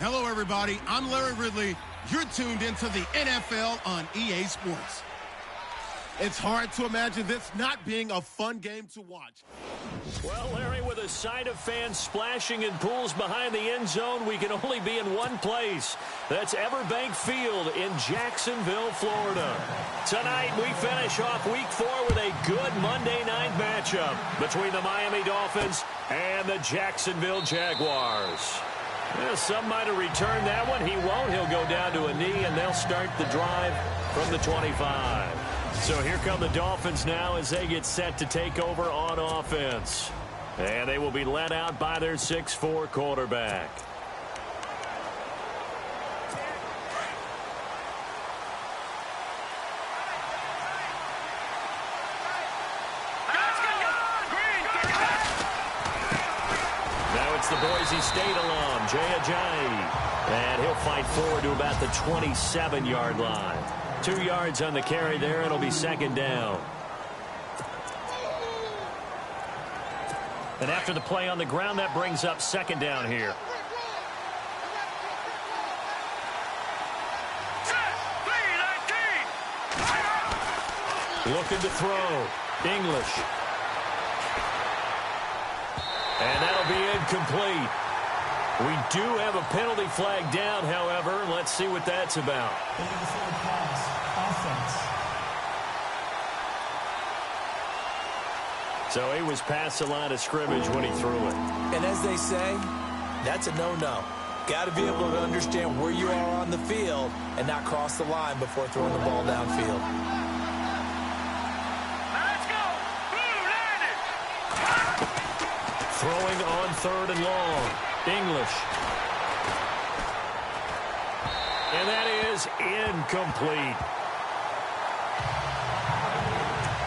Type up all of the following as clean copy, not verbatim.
Hello, everybody. I'm Larry Ridley. You're tuned into the NFL on EA Sports. It's hard to imagine this not being a fun game to watch. Well, Larry, with a sight of fans splashing in pools behind the end zone, we can only be in one place. That's Everbank Field in Jacksonville, Florida. Tonight, we finish off Week 4 with a good Monday night matchup between the Miami Dolphins and the Jacksonville Jaguars. Yeah, some might have returned that one. He won't. He'll go down to a knee, and they'll start the drive from the 25. So here come the Dolphins now as they get set to take over on offense. And they will be led out by their 6'4" quarterback. Now it's the Boise State alum, Jay Ajayi. And he'll fight forward to about the 27-yard line. 2 yards on the carry there. It'll be second down. And after the play on the ground, that brings up second down here. Looking to throw. English. And that'll be incomplete. We do have a penalty flag down, however. Let's see what that's about. So he was past the line of scrimmage when he threw it. And as they say, that's a no-no. Got to be able to understand where you are on the field and not cross the line before throwing the ball downfield. Let's go! Throwing on 3rd and long. English. And that is incomplete.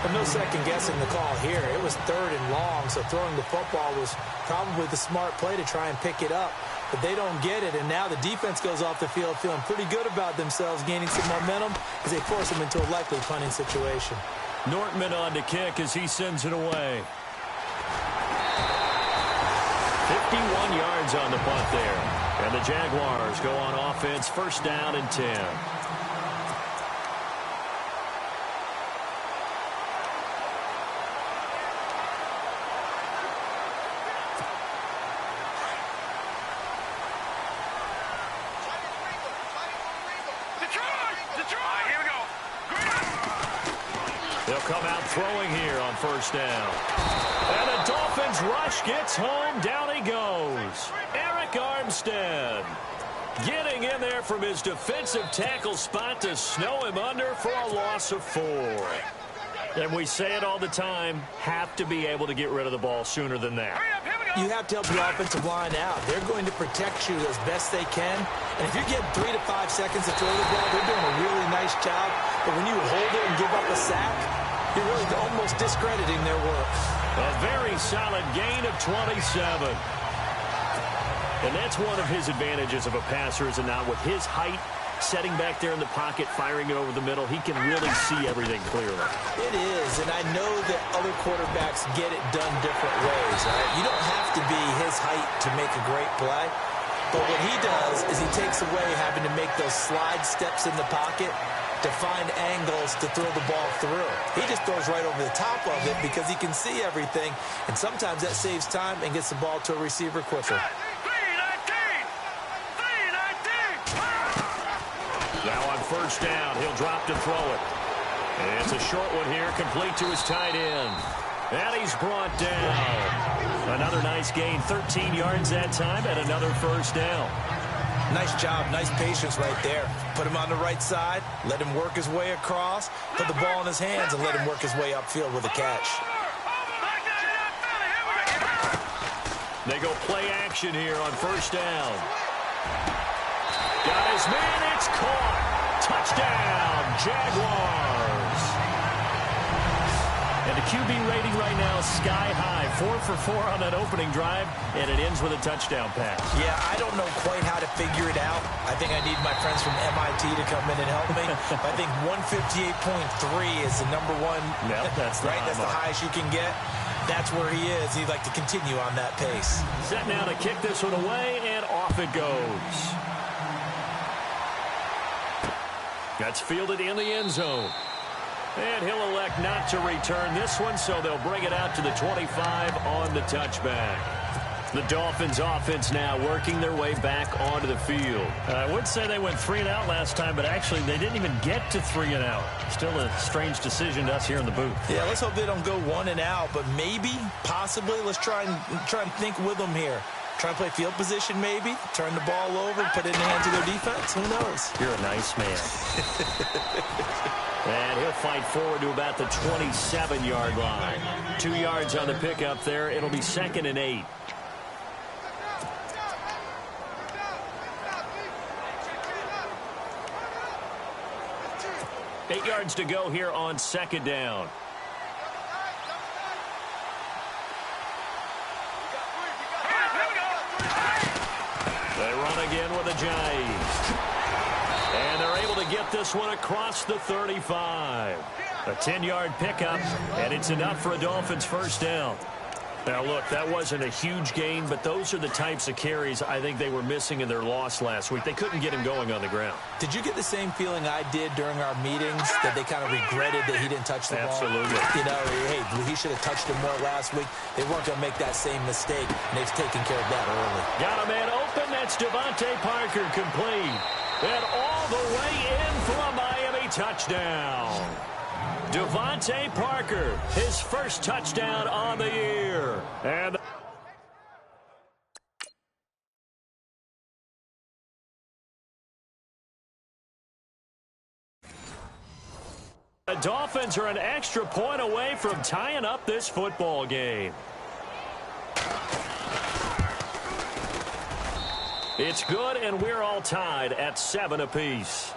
But no second guessing the call here. It was 3rd and long, so throwing the football was probably the smart play to try and pick it up. But they don't get it, and now the defense goes off the field feeling pretty good about themselves, gaining some momentum as they force them into a likely punting situation. Nortman on to kick as he sends it away. 51 yards on the punt there. And the Jaguars go on offense, first down and 10. Detroit! Here we go. They'll come out throwing here on first down. And the Dolphins rush gets home. Down he goes. Eric Armstead getting in there from his defensive tackle spot to snow him under for a loss of 4. And we say it all the time, have to be able to get rid of the ball sooner than that. You have to help your offensive line out. They're going to protect you as best they can. And if you're getting 3 to 5 seconds to throw the ball, they're doing a really nice job. But when you hold it and give up a sack, you're really almost discrediting their work. A very solid gain of 27. And that's one of his advantages of a passer, is it not? With his height, setting back there in the pocket, firing it over the middle, he can really see everything clearly. It is, and I know that other quarterbacks get it done different ways. Right? You don't have to be his height to make a great play. But what he does is he takes away having to make those slide steps in the pocket to find angles to throw the ball through. He just throws right over the top of it because he can see everything, and sometimes that saves time and gets the ball to a receiver quicker. Now on first down, he'll drop to throw it. And it's a short one here, complete to his tight end. And he's brought down. Another nice gain, 13 yards that time, and another first down. Nice job, nice patience right there. Put him on the right side, let him work his way across, put the ball in his hands, and let him work his way upfield with a catch. They go play action here on first down. Got his man, it's caught. Touchdown, Jaguars. And the QB rating right now is sky high. 4 for 4 on that opening drive, and it ends with a touchdown pass. Yeah, I don't know quite how to figure it out. I think I need my friends from MIT to come in and help me. I think 158.3 is the number one. Yep, that's right. That's the highest you can get. that's where he is. He'd like to continue on that pace. Set now to kick this one away, and off it goes. That's fielded in the end zone. And he'll elect not to return this one, so they'll bring it out to the 25 on the touchback. The Dolphins offense now working their way back onto the field. I would say they went 3 and out last time, but actually they didn't even get to 3 and out. Still a strange decision to us here in the booth. Yeah, let's hope they don't go 1 and out, but maybe, possibly, let's try and think with them here. Try and play field position maybe, turn the ball over, put it in the hands of their defense. Who knows? You're a nice man. And he'll fight forward to about the 27-yard line. 2 yards on the pickup there. It'll be 2nd and 8. Eight yards to go here on 2nd down. They run again with a Jags. And they're able to get this one across the 35. A 10-yard pickup, and it's enough for a Dolphins first down. Now, look, that wasn't a huge gain, but those are the types of carries I think they were missing in their loss last week. They couldn't get him going on the ground. Did you get the same feeling I did during our meetings, that they kind of regretted that he didn't touch the ball? Absolutely. You know, hey, he should have touched him more last week. They weren't going to make that same mistake, and they've taken care of that early. Got a man open. That's Devontae Parker, complete. And all the way in for a Miami touchdown. Devontae Parker, his first touchdown on the year. And the Dolphins are an extra point away from tying up this football game. It's good, and we're all tied at 7 apiece.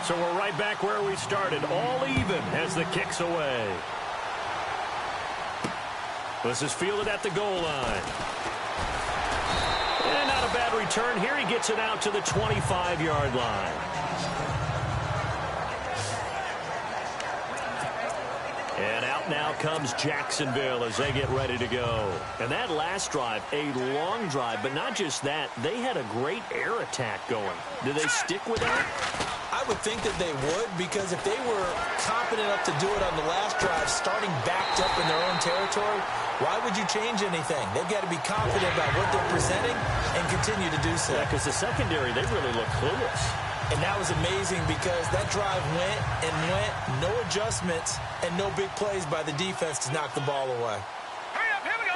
So we're right back where we started, all even as the kick's away. This is fielded at the goal line. And not a bad return here. He gets it out to the 25-yard line. And out now comes Jacksonville as they get ready to go. And that last drive, a long drive, but not just that. They had a great air attack going. Do they stick with that? I would think that they would, because if they were confident enough to do it on the last drive, starting backed up in their own territory, why would you change anything? They've got to be confident about what they're presenting and continue to do so. Yeah, because the secondary, they really look clueless. And that was amazing because that drive went and went, no adjustments, and no big plays by the defense to knock the ball away. Hurry up, here we go.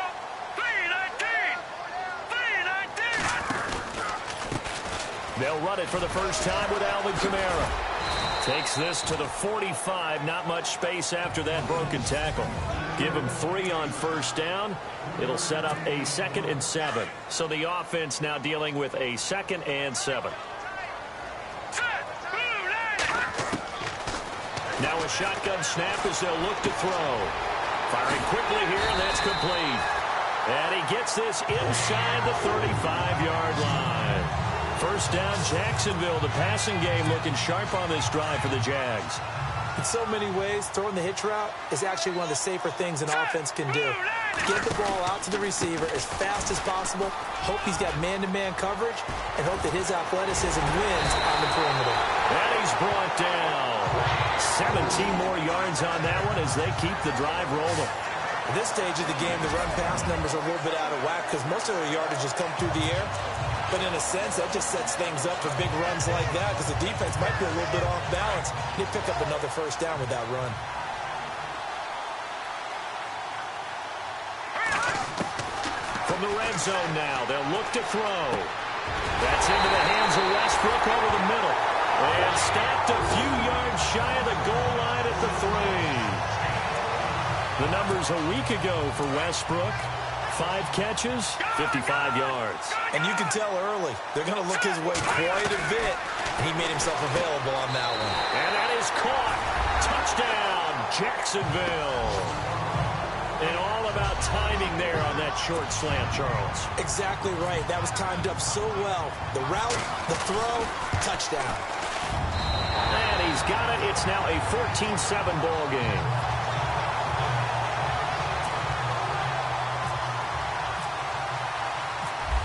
3-19. 3-19. They'll run it for the first time with Alvin Kamara. Takes this to the 45. Not much space after that broken tackle. Give him 3 on first down. It'll set up a 2nd and 7. So the offense now dealing with a 2nd and 7. Now a shotgun snap as they'll look to throw. Firing quickly here, and that's complete. And he gets this inside the 35-yard line. First down, Jacksonville. The passing game looking sharp on this drive for the Jags. In so many ways, throwing the hitch route is actually one of the safer things an offense can do. Get the ball out to the receiver as fast as possible, hope he's got man-to-man coverage, and hope that his athleticism wins on the perimeter. And he's brought down. 17 more yards on that one as they keep the drive rolling. At this stage of the game, the run-pass numbers are a little bit out of whack because most of their yardage has come through the air. But in a sense, that just sets things up for big runs like that because the defense might be a little bit off balance. They pick up another first down with that run. From the red zone now, they'll look to throw. That's into the hands of Westbrook over the middle. And stacked a few yards shy of the goal line at the 3. The numbers a week ago for Westbrook. 5 catches, 55 yards. And you can tell early, they're going to look his way quite a bit. He made himself available on that one. And that is caught. Touchdown, Jacksonville. And all about timing there on that short slant, Charles. Exactly right. That was timed up so well. The route, the throw, touchdown. He's got it. It's now a 14-7 ball game.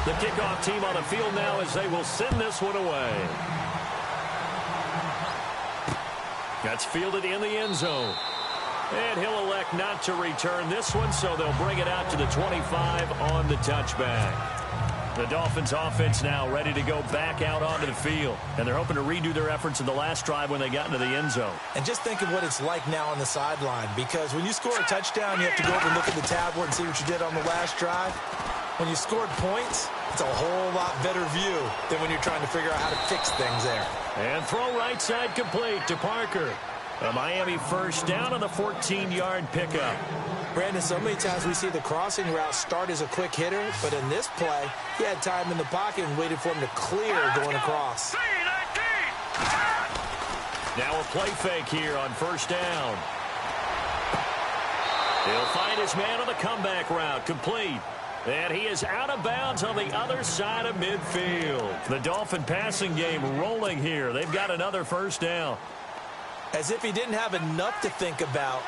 The kickoff team on the field now as they will send this one away. That's fielded in the end zone. And he'll elect not to return this one, so they'll bring it out to the 25 on the touchback. The Dolphins offense now ready to go back out onto the field. And they're hoping to redo their efforts in the last drive when they got into the end zone. And just think of what it's like now on the sideline, because when you score a touchdown, you have to go over and look at the tablet and see what you did on the last drive. When you scored points, it's a whole lot better view than when you're trying to figure out how to fix things there. And throw right side complete to Parker. A Miami first down on the 14-yard pickup. Brandon, so many times we see the crossing route start as a quick hitter, but in this play, he had time in the pocket and waited for him to clear going across. Now a play fake here on first down. He'll find his man on the comeback route, complete. And he is out of bounds on the other side of midfield. The Dolphin passing game rolling here. They've got another first down. As if he didn't have enough to think about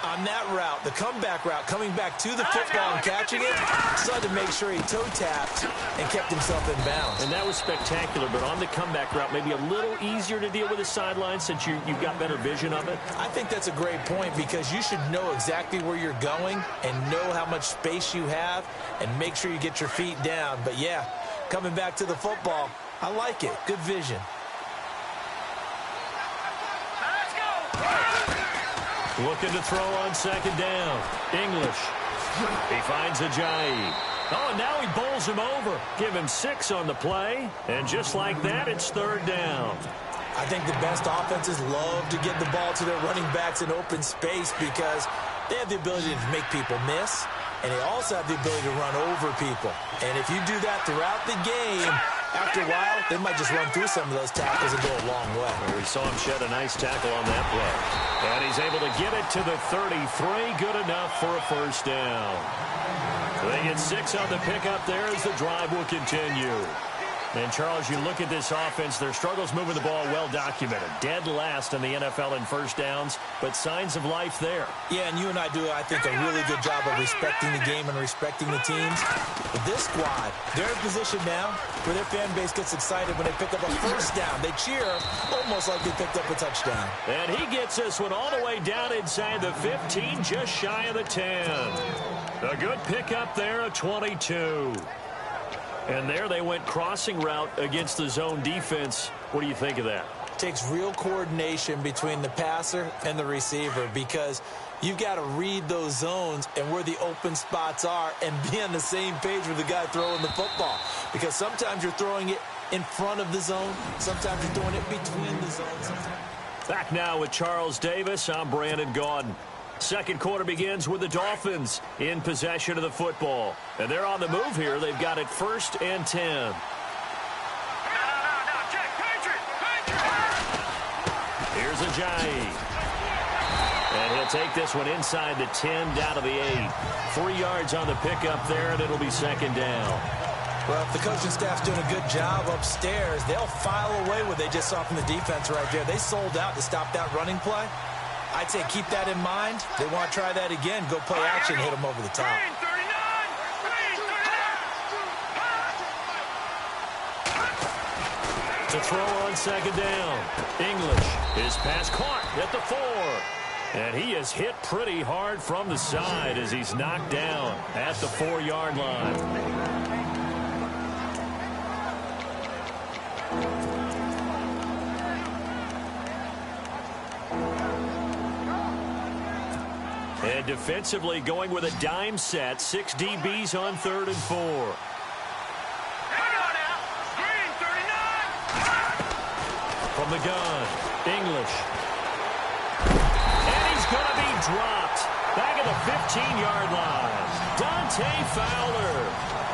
on that route, the comeback route, coming back to the football and catching it, decided to make sure he toe-tapped and kept himself in bounds. And that was spectacular, but on the comeback route, maybe a little easier to deal with the sideline since you've got better vision of it. I think that's a great point, because you should know exactly where you're going and know how much space you have and make sure you get your feet down. But, yeah, coming back to the football, I like it. Good vision. Looking to throw on second down. English. He finds Ajayi. Oh, and now he bowls him over. Give him 6 on the play. And just like that, it's third down. I think the best offenses love to get the ball to their running backs in open space because they have the ability to make people miss, and they also have the ability to run over people. And if you do that throughout the game, after a while, they might just run through some of those tackles and go a long way. Well, we saw him shed a nice tackle on that play. And he's able to get it to the 33. Good enough for a first down. They get 6 on the pickup there as the drive will continue. And, Charles, you look at this offense, their struggles moving the ball well documented. Dead last in the NFL in first downs, but signs of life there. Yeah, and you and I do, I think, a really good job of respecting the game and respecting the teams. But this squad, they're in position now where their fan base gets excited when they pick up a first down. They cheer almost like they picked up a touchdown. And he gets this one all the way down inside the 15, just shy of the 10. A good pickup there, a 22. And there they went crossing route against the zone defense. What do you think of that? Takes real coordination between the passer and the receiver, because you've got to read those zones and where the open spots are and be on the same page with the guy throwing the football. Because sometimes you're throwing it in front of the zone. Sometimes you're throwing it between the zones. Back now with Charles Davis. I'm Brandon Gaudin. Second quarter begins with the Dolphins in possession of the football. And they're on the move here. They've got it 1st and 10. Here's Ajayi. And he'll take this one inside the 10, down to the 8. 3 yards on the pickup there, and it'll be second down. Well, if the coaching staff's doing a good job upstairs, they'll file away what they just saw from the defense right there. They sold out to stop that running play. I'd say keep that in mind. They want to try that again. Go play action, hit them over the top. To throw on second down. English. His pass caught at the 4. And he is hit pretty hard from the side as he's knocked down at the 4-yard line. And defensively going with a dime set. 6 DBs on 3rd and 4. From the gun, English. And he's going to be dropped. Back at the 15-yard line. Dante Fowler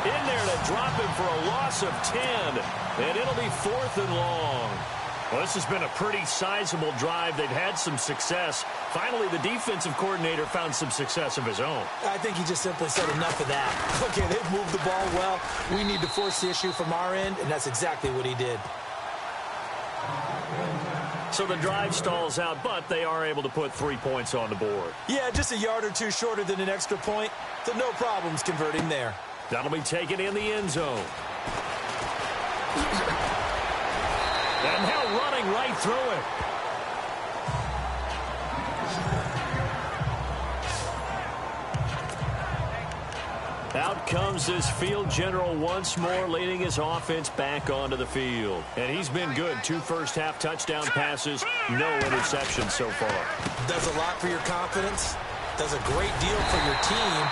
in there to drop him for a loss of 10. And it'll be 4th and long. Well, this has been a pretty sizable drive. They've had some success. Finally, the defensive coordinator found some success of his own. I think he just simply said enough of that. Okay, they've moved the ball well. We need to force the issue from our end, and that's exactly what he did. So the drive stalls out, but they are able to put 3 points on the board. Yeah, just a yard or two shorter than an extra point, so no problems converting there. That'll be taken in the end zone. And now running right through it. Out comes this field general once more, leading his offense back onto the field. And he's been good. 2 first-half touchdown passes, no interceptions so far. Does a lot for your confidence, does a great deal for your team,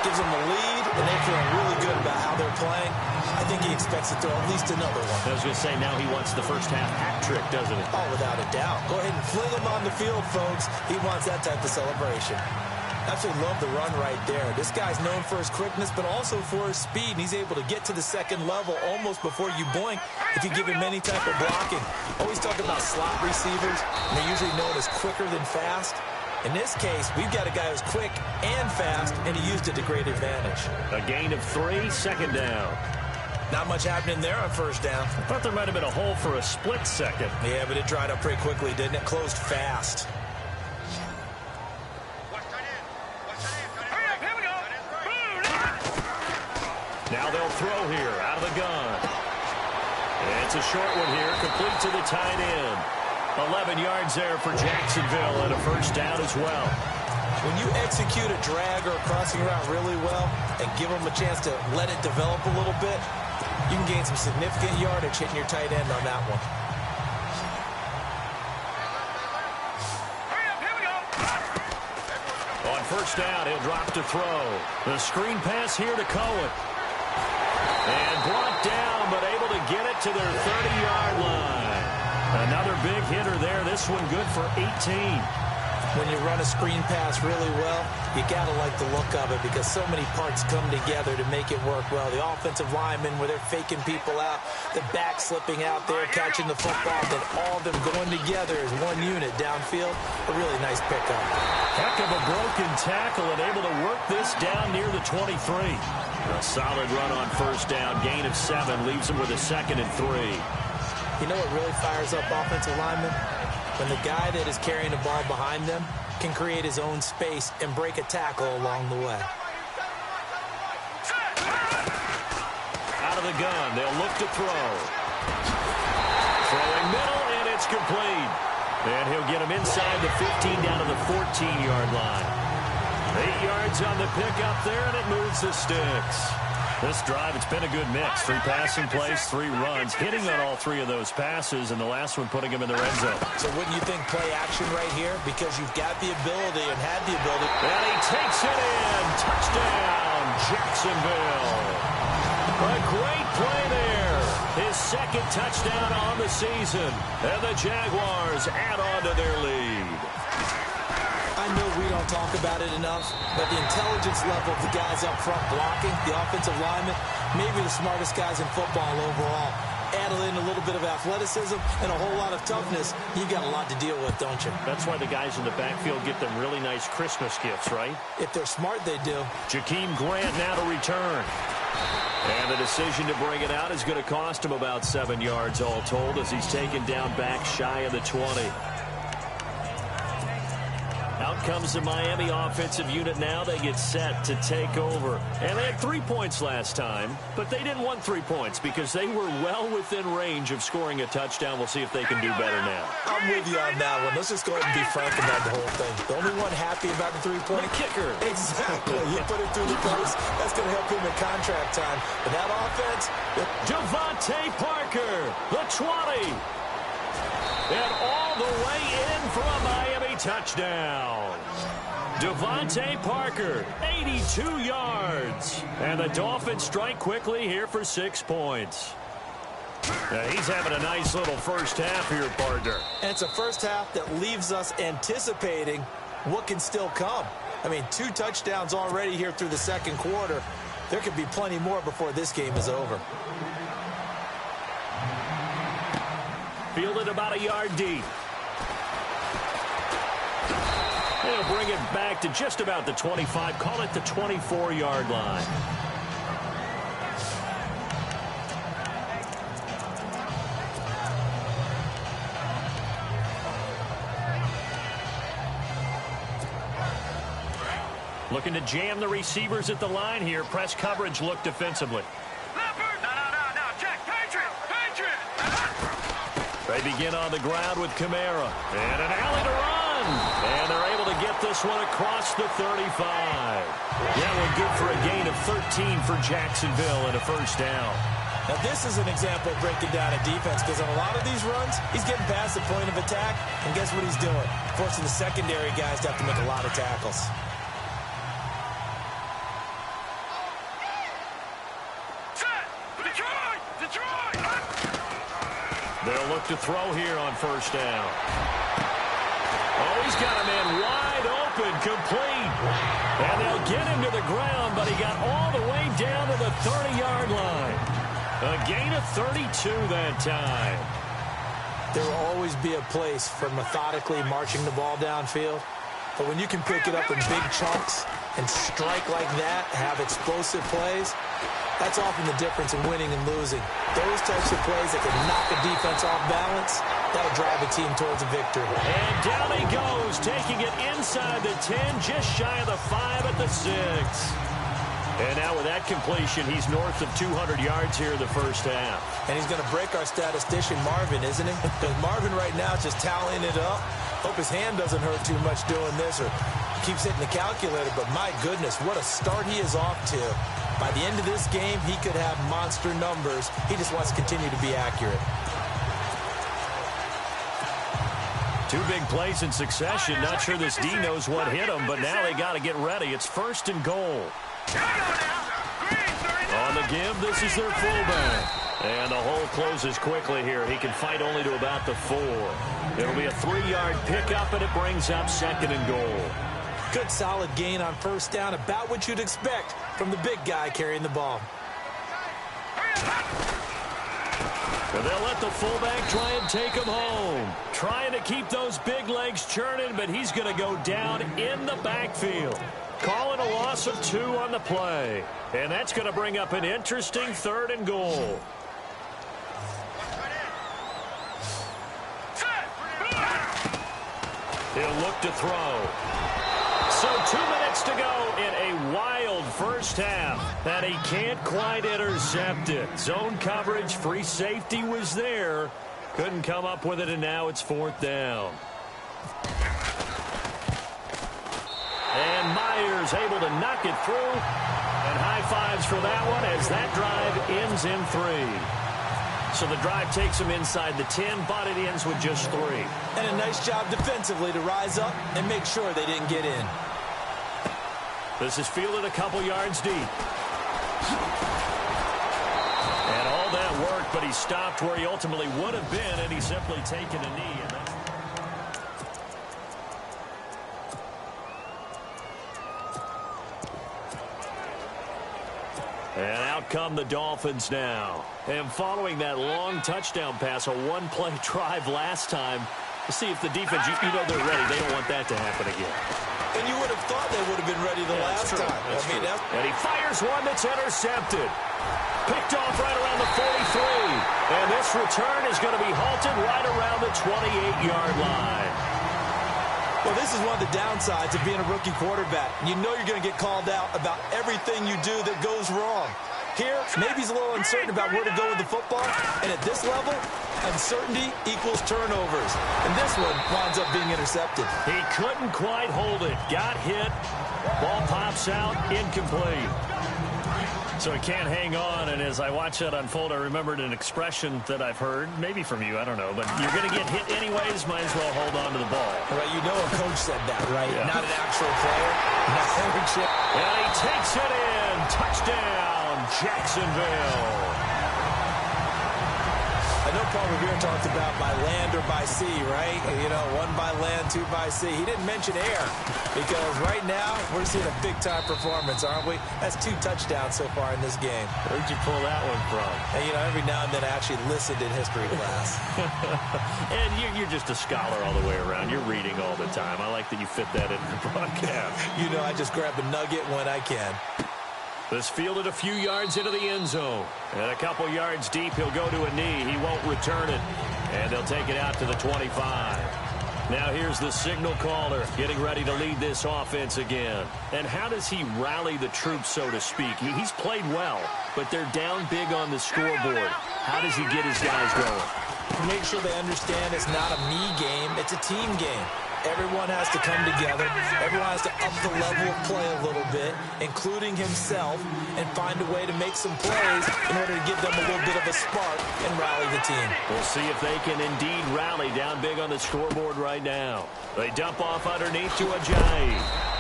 gives them a lead, and they feel really good about how they're playing. I think he expects to throw at least another one. I was going to say, now he wants the first-half hat trick, doesn't he? Oh, without a doubt. Go ahead and fling him on the field, folks. He wants that type of celebration. Absolutely love the run right there. This guy's known for his quickness, but also for his speed, and he's able to get to the second level almost before you blink if you give him any type of blocking. Always talk about slot receivers, and they're usually known as quicker than fast. In this case, we've got a guy who's quick and fast, and he used it to great advantage. A gain of 3, second down. Not much happening there on first down. I thought there might have been a hole for a split second. Yeah, but it dried up pretty quickly, didn't it? Closed fast. Now they'll throw here out of the gun. It's a short one here, complete to the tight end. 11 yards there for Jacksonville and a first down as well. When you execute a drag or a crossing route really well and give them a chance to let it develop a little bit, you can gain some significant yardage hitting your tight end on that one. On first down, he'll drop to throw. The screen pass here to Cohen. And brought down, but able to get it to their 30-yard line. Another big hitter there. This one good for 18. When you run a screen pass really well, you got to like the look of it because so many parts come together to make it work well. The offensive linemen, where they're faking people out, the back slipping out there, catching the football, then all of them going together as one unit downfield. A really nice pickup. Heck of a broken tackle and able to work this down near the 23. A solid run on first down. Gain of 7 leaves them with a 2nd and 3. You know what really fires up offensive linemen? When the guy that is carrying the ball behind them can create his own space and break a tackle along the way. Out of the gun, they'll look to throw. Throwing middle, and it's complete. And he'll get him inside the 15 down to the 14-yard line. 8 yards on the pickup there, and it moves the sticks. This drive, it's been a good mix. 3 passing plays, 3 runs, hitting on all 3 of those passes, and the last one putting him in the red zone. So wouldn't you think play action right here? Because you've got the ability and had the ability. And he takes it in. Touchdown, Jacksonville. A great play there. His 2nd touchdown on the season. And the Jaguars add on to their lead. I know we don't talk about it enough, but the intelligence level of the guys up front blocking, the offensive linemen, maybe the smartest guys in football overall. Add in a little bit of athleticism and a whole lot of toughness. You got a lot to deal with, don't you? That's why the guys in the backfield get them really nice Christmas gifts, right? If they're smart, they do. Jakeem Grant now to return. And the decision to bring it out is going to cost him about 7 yards all told as he's taken down back shy of the 20. Out comes the Miami offensive unit now. They get set to take over. And they had 3 points last time, but they didn't want 3 points because they were well within range of scoring a touchdown. We'll see if they can do better now. I'm with you on that one. Let's just go ahead and be frank about the whole thing. The only one happy about the 3-point kicker. Exactly. You put it through the post. That's going to help him in contract time. But that offense. Devontae Parker, the 20. And all the way in for a Miami touchdown. Devontae Parker, 82 yards. And the Dolphins strike quickly here for 6 points. Now he's having a nice little first half here, partner. And it's a first half that leaves us anticipating what can still come. I mean, 2 touchdowns already here through the 2nd quarter. There could be plenty more before this game is over. Fielded about a yard deep. They'll bring it back to just about the 25. Call it the 24-yard line. Looking to jam the receivers at the line here. Press coverage look defensively. Leopard! No, Jack, Patriot! They begin on the ground with Kamara. And an alley to run. And they're able to get this one across the 35. That one good for a gain of 13 for Jacksonville and a first down. Now, this is an example of breaking down a defense because on a lot of these runs, he's getting past the point of attack, and guess what he's doing? Forcing the secondary guys to have to make a lot of tackles. Set! Detroit! They'll look to throw here on first down. Oh, he's got a man wide open, complete. And they'll get him to the ground, but he got all the way down to the 30-yard line. A gain of 32 that time. There will always be a place for methodically marching the ball downfield. But when you can pick it up in big chunks and strike like that, have explosive plays, that's often the difference in winning and losing. Those types of plays that can knock a defense off balance, that'll drive a team towards a victory. And down he goes, taking it inside the 10, just shy of the 5 at the 6. And now with that completion, he's north of 200 yards here in the first half. And he's going to break our statistician, Marvin, isn't he? Because Marvin right now is just tallying it up. Hope his hand doesn't hurt too much doing this or keeps hitting the calculator. But my goodness, what a start he is off to. By the end of this game, he could have monster numbers. He just wants to continue to be accurate. Two big plays in succession. Not sure this D knows what hit him, but now they got to get ready. It's first and goal. On the give, this is their fullback. And the hole closes quickly here. He can fight only to about the 4. It'll be a 3-yard pickup, and it brings up second and goal. Good solid gain on first down, about what you'd expect from the big guy carrying the ball. And they'll let the fullback try and take him home. Trying to keep those big legs churning, but he's going to go down in the backfield. Calling a loss of 2 on the play. And that's going to bring up an interesting third and goal. He'll look to throw. So 2 minutes to go in a wild first half. And he can't quite intercept it. Zone coverage, free safety was there. Couldn't come up with it, and now it's 4th down. And Myers able to knock it through. And high fives for that one as that drive ends in 3. So the drive takes him inside the 10, but it ends with just 3. And a nice job defensively to rise up and make sure they didn't get in. This is fielded a couple yards deep. And all that work, but he stopped where he ultimately would have been, and he's simply taken a knee. And that's And out come the Dolphins now. And following that long touchdown pass, a one-play drive last time, to see if the defense, you know they're ready. They don't want that to happen again. And you would have thought they would have been ready the last time. And he fires one that's intercepted. Picked off right around the 43. And this return is going to be halted right around the 28-yard line. Well, this is one of the downsides of being a rookie quarterback. You know you're going to get called out about everything you do that goes wrong. Here, maybe he's a little uncertain about where to go with the football. And at this level, uncertainty equals turnovers. And this one winds up being intercepted. He couldn't quite hold it. Got hit. Ball pops out. Incomplete. So he can't hang on, and as I watch that unfold, I remembered an expression that I've heard, maybe from you, I don't know, but you're going to get hit anyways, might as well hold on to the ball. Right, you know a coach said that, right? Yeah. Not an actual player. And he takes it in. Touchdown, Jacksonville. I know Paul Revere talked about by land or by sea, right? You know, 1 by land, 2 by sea. He didn't mention air because right now we're seeing a big-time performance, aren't we? That's 2 touchdowns so far in this game. Where'd you pull that one from? And, you know, every now and then I actually listened in history class. And you're just a scholar all the way around. You're reading all the time. I like that you fit that into the broadcast. You know, I just grab a nugget when I can. This fielded a few yards into the end zone. And a couple yards deep, he'll go to a knee. He won't return it. And they'll take it out to the 25. Now here's the signal caller getting ready to lead this offense again. And how does he rally the troops, so to speak? He's played well, but they're down big on the scoreboard. How does he get his guys going? Make sure they understand it's not a me game, it's a team game. Everyone has to come together. Everyone has to up the level of play a little bit, including himself, and find a way to make some plays in order to give them a little bit of a spark and rally the team. We'll see if they can indeed rally down big on the scoreboard right now. They dump off underneath to Ajayi.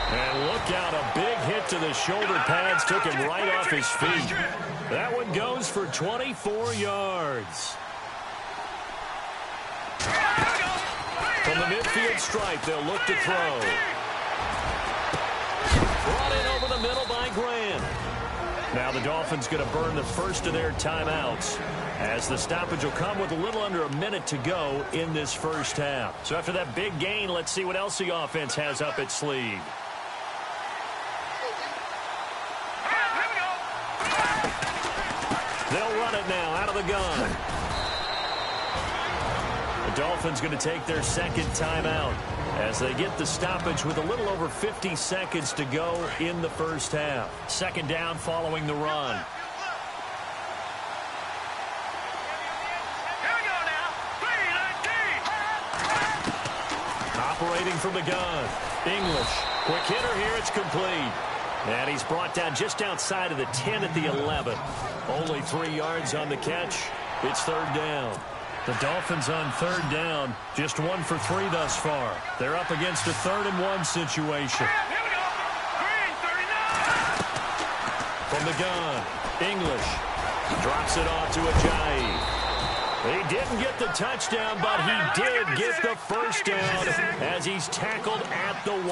And look out, a big hit to the shoulder pads took him right off his feet. That one goes for 24 yards. From the midfield stripe, they'll look to throw. Brought in over the middle by Grant. Now the Dolphins going to burn the first of their timeouts, as the stoppage will come with a little under a minute to go in this first half. So after that big gain, let's see what else the offense has up its sleeve. They'll run it now out of the gun. The Dolphins going to take their second timeout as they get the stoppage with a little over 50 seconds to go in the first half. Second down following the run. Here we go now. Operating from the gun. English. Quick hitter here. It's complete. And he's brought down just outside of the 10 at the 11. Only 3 yards on the catch. It's third down. The Dolphins on third down, just 1 for 3 thus far. They're up against a 3rd-and-1 situation. Here we go. Green, 39. From the gun, English drops it off to Ajayi. He didn't get the touchdown, but he did get the first down as he's tackled at the 1.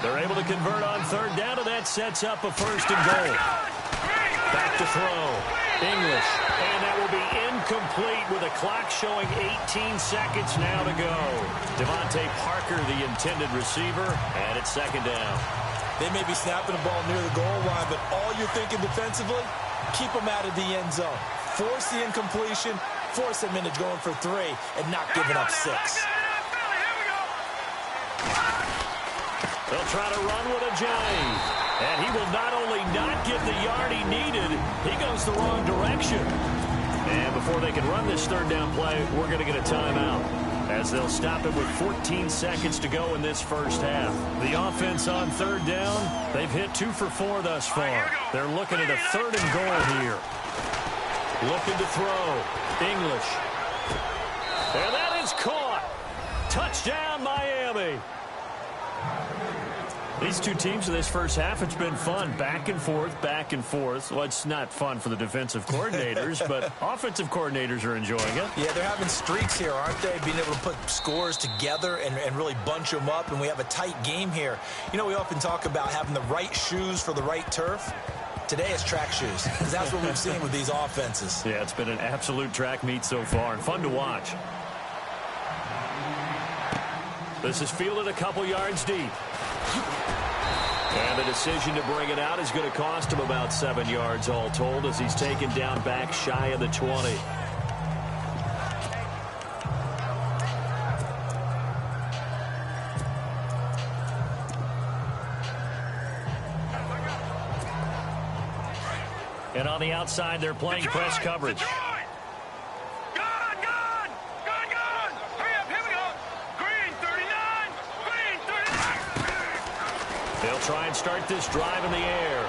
They're able to convert on third down, and that sets up a first and goal. Back to throw. English. And that will be incomplete with a clock showing 18 seconds now to go. Devontae Parker, the intended receiver, and it's second down. They may be snapping the ball near the goal line, but all you're thinking defensively, keep them out of the end zone. Force the incompletion, force them into going for 3, and not giving up 6. They'll try to run with Ajayi. And he will not only not get the yard he needed, he goes the wrong direction. And before they can run this third down play, we're going to get a timeout, as they'll stop it with 14 seconds to go in this first half. The offense on third down, they've hit 2 for 4 thus far. They're looking at a 3rd and goal here. Looking to throw. English. And that is caught. Touchdown, Miami. These two teams in this first half, it's been fun. Back and forth, back and forth. Well, it's not fun for the defensive coordinators, but offensive coordinators are enjoying it. Yeah, they're having streaks here, aren't they? Being able to put scores together and really bunch them up, and we have a tight game here. You know, we often talk about having the right shoes for the right turf. Today it's track shoes, because that's what we've seen with these offenses. Yeah, it's been an absolute track meet so far, and fun to watch. This is fielded a couple yards deep. And the decision to bring it out is going to cost him about 7 yards all told, as he's taken down back shy of the 20. And on the outside, they're playing press coverage. They'll try and start this drive in the air.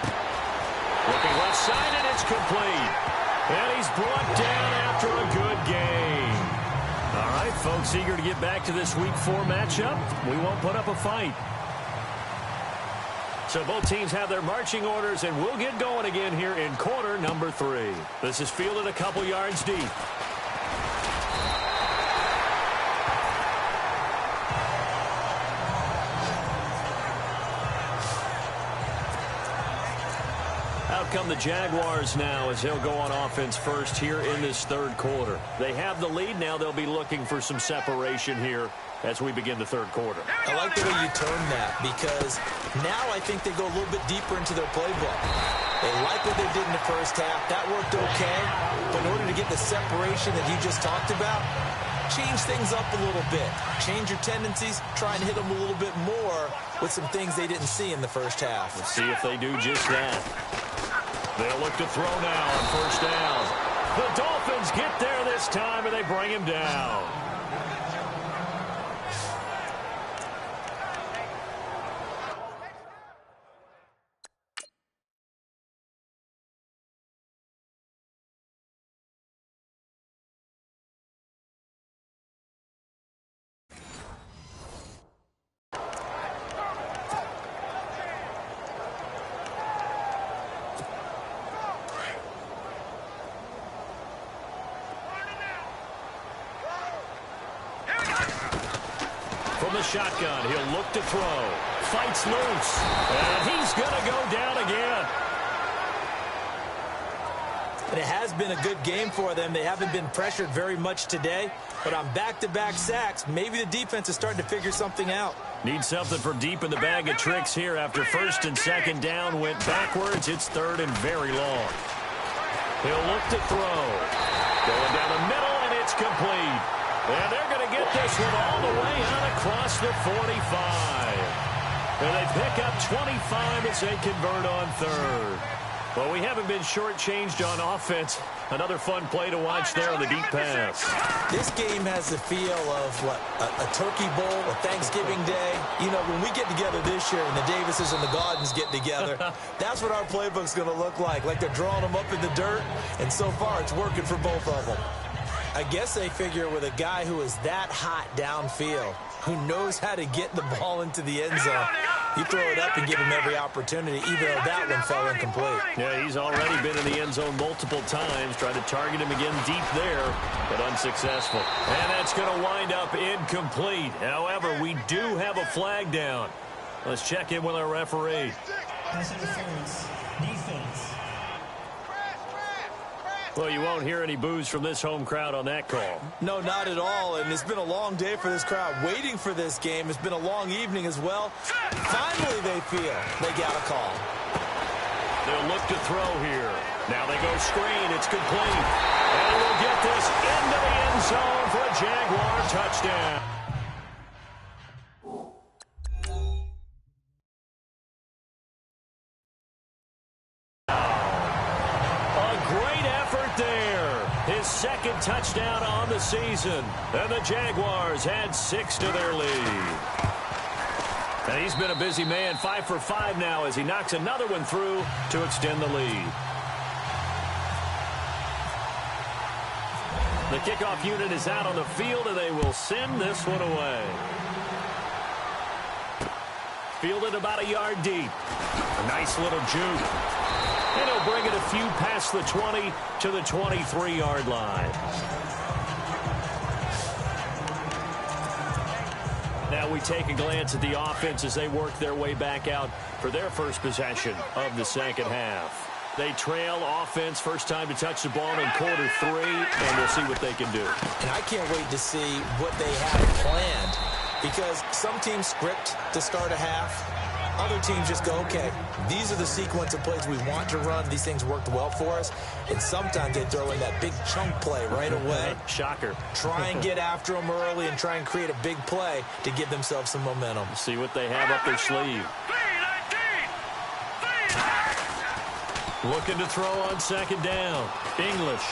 Looking left side, and it's complete. And he's brought down after a good game. All right, folks, eager to get back to this Week 4 matchup. We won't put up a fight. So both teams have their marching orders, and we'll get going again here in quarter number 3. This is fielded a couple yards deep. Out come the Jaguars now, as they'll go on offense first here in this third quarter. They have the lead now. They'll be looking for some separation here as we begin the third quarter. I like the way you term that, because now I think they go a little bit deeper into their playbook. They like what they did in the first half. That worked okay. But in order to get the separation that you just talked about, change things up a little bit. Change your tendencies, try and hit them a little bit more with some things they didn't see in the first half. Let's see if they do just that. They'll look to throw now on first down. The Dolphins get there this time, and they bring him down. From the shotgun, he'll look to throw. Fights loose. And he's going to go down again. And it has been a good game for them. They haven't been pressured very much today. But on back-to-back sacks, maybe the defense is starting to figure something out. Need something for deep in the bag of tricks here after first and second down went backwards. It's third and very long. He'll look to throw. Going down the middle, and it's complete. And they're going to get this one all the way out across the 45. And they pick up 25 as they convert on third. Well, we haven't been shortchanged on offense. Another fun play to watch there on the deep pass. This game has the feel of, what, a turkey bowl, a Thanksgiving day. You know, when we get together this year and the Davises and the Gaudens get together, that's what our playbook's going to look like they're drawing them up in the dirt, and so far it's working for both of them. I guess they figure with a guy who is that hot downfield, who knows how to get the ball into the end zone, you throw it up and give him every opportunity, even though that one fell incomplete. Yeah, he's already been in the end zone multiple times, tried to target him again deep there, but unsuccessful. And that's going to wind up incomplete. However, we do have a flag down. Let's check in with our referee. Pass interference, defense. Well, you won't hear any boos from this home crowd on that call. No, not at all, and it's been a long day for this crowd waiting for this game. It's been a long evening as well. Finally, they feel they got a call. They'll look to throw here. Now they go screen. It's complete. And we'll get this into the end zone for a Jaguar touchdown. His second touchdown on the season. And the Jaguars add 6 to their lead. And he's been a busy man, 5 for 5 now as he knocks another one through to extend the lead. The kickoff unit is out on the field, and they will send this one away. Fielded about a yard deep. A nice little juke. And he'll bring it a few past the 20 to the 23-yard line. Now we take a glance at the offense as they work their way back out for their first possession of the second half. They trail offense, first time to touch the ball in quarter 3, and we'll see what they can do. And I can't wait to see what they have planned, because some teams script to start a half. Other teams just go, okay, these are the sequence of plays we want to run. These things worked well for us. And sometimes they throw in that big chunk play right away. Shocker. Try and get after them early and try and create a big play to give themselves some momentum. See what they have up their sleeve. Looking to throw on second down. English.